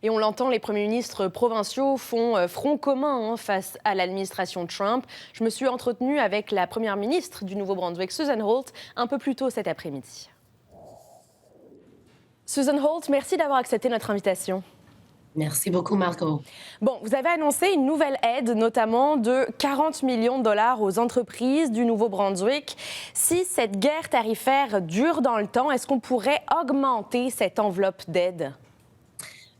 Et on l'entend, les premiers ministres provinciaux font front commun face à l'administration Trump. Je me suis entretenue avec la première ministre du Nouveau-Brunswick, Susan Holt, un peu plus tôt cet après-midi. Susan Holt, merci d'avoir accepté notre invitation. Merci beaucoup, Marco. Bon, vous avez annoncé une nouvelle aide, notamment de 40 millions de dollars aux entreprises du Nouveau-Brunswick. Si cette guerre tarifaire dure dans le temps, est-ce qu'on pourrait augmenter cette enveloppe d'aide?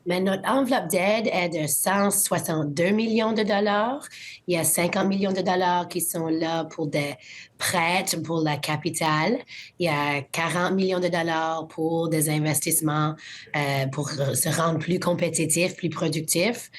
Mais notre enveloppe d'aide est de 162 millions de dollars. Il y a 50 millions de dollars qui sont là pour des prêts pour la capitale. Il y a 40 millions de dollars pour des investissements pour se rendre plus compétitif, plus productif.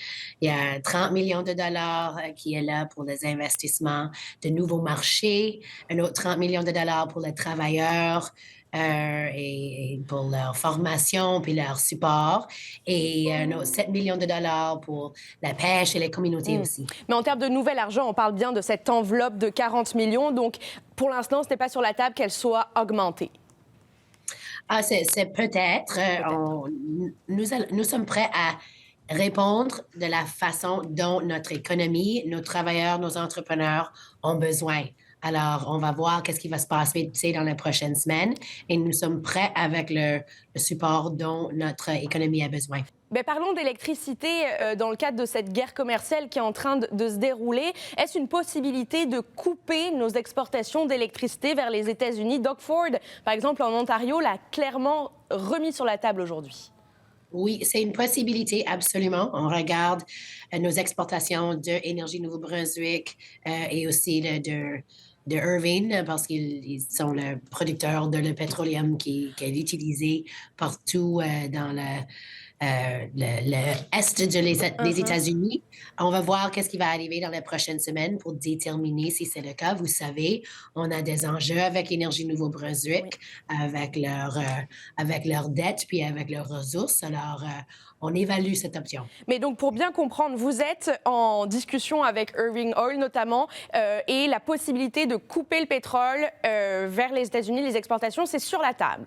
Il y a 30 millions de dollars qui est là pour les investissements de nouveaux marchés. Un autre 30 millions de dollars pour les travailleurs. Et pour leur formation puis leur support. Et nos 7 millions de dollars pour la pêche et les communautés aussi. Mais en termes de nouvel argent, on parle bien de cette enveloppe de 40 millions. Donc, pour l'instant, ce n'est pas sur la table qu'elle soit augmentée. Ah, c'est peut-être. Nous sommes prêts à répondre de la façon dont notre économie, nos travailleurs, nos entrepreneurs ont besoin. Alors, on va voir qu'est-ce qui va se passer, tu sais, dans les prochaines semaines et nous sommes prêts avec le support dont notre économie a besoin. Mais parlons d'électricité dans le cadre de cette guerre commerciale qui est en train de se dérouler. Est-ce une possibilité de couper nos exportations d'électricité vers les États-Unis? Doug Ford, par exemple, en Ontario, l'a clairement remis sur la table aujourd'hui. Oui, c'est une possibilité, absolument. On regarde nos exportations d'Énergie Nouveau-Brunswick et aussi de Irving, parce qu'ils sont le producteur de le pétroleum qui est utilisé partout dans le est des États-Unis. On va voir qu'est-ce qui va arriver dans les prochaines semaines pour déterminer si c'est le cas. Vous savez, on a des enjeux avec Énergie Oui. Nouveau-Brunswick, avec leurs dettes puis avec leurs ressources. Alors, on évalue cette option. Mais donc, pour bien comprendre, vous êtes en discussion avec Irving Oil notamment et la possibilité de couper le pétrole vers les États-Unis, les exportations, c'est sur la table.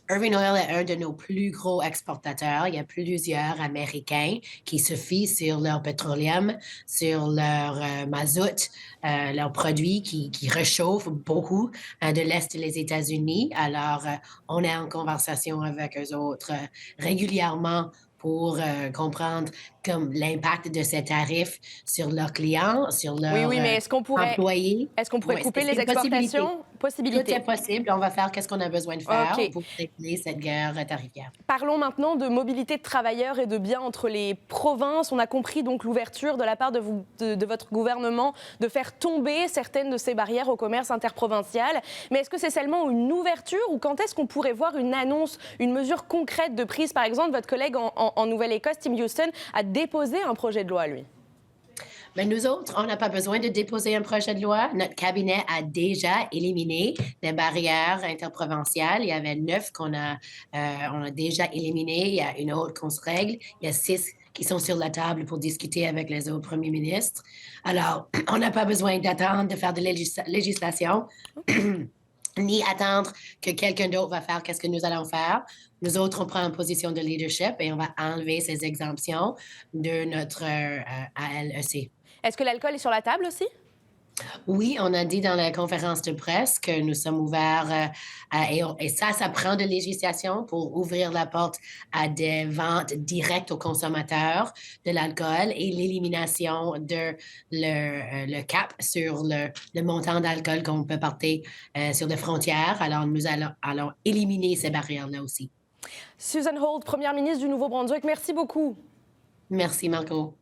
Irving Oil est un de nos plus gros exportateurs. Il y a plusieurs Américains qui se fient sur leur pétroleum, sur leur mazout, leurs produits qui réchauffent beaucoup de l'Est des États-Unis. Alors, on est en conversation avec eux autres régulièrement pour comprendre comme l'impact de ces tarifs sur leurs clients, sur Oui, leurs oui, mais employés. est-ce qu'on pourrait Oui, couper c'est les une possibilité. exportations? Tout est Possibilité. possible. On va faire qu'est-ce qu'on a besoin de faire OK. pour régler cette guerre tarifaire. Parlons maintenant de mobilité de travailleurs et de biens entre les provinces. On a compris donc l'ouverture de la part de votre gouvernement de faire tomber certaines de ces barrières au commerce interprovincial. Mais est-ce que c'est seulement une ouverture ou quand est-ce qu'on pourrait voir une annonce, une mesure concrète de prise? Par exemple, votre collègue en Nouvelle-Écosse, Tim Houston, a déposé un projet de loi, lui. Mais nous autres, on n'a pas besoin de déposer un projet de loi. Notre cabinet a déjà éliminé des barrières interprovinciales. Il y avait 9 on a déjà éliminées. Il y a une autre qu'on se règle. Il y a 6 qui sont sur la table pour discuter avec les autres premiers ministres. Alors, on n'a pas besoin d'attendre de faire de législation. Ni attendre que quelqu'un d'autre va faire qu'est-ce que nous allons faire. Nous autres, on prend une position de leadership et on va enlever ces exemptions de notre ALEC. Est-ce que l'alcool est sur la table aussi? Oui, on a dit dans la conférence de presse que nous sommes ouverts et ça prend de législation pour ouvrir la porte à des ventes directes aux consommateurs de l'alcool et l'élimination de le cap sur le montant d'alcool qu'on peut porter sur les frontières. Alors, nous allons éliminer ces barrières-là aussi. Susan Holt, première ministre du Nouveau-Brunswick, merci beaucoup. Merci, Marco.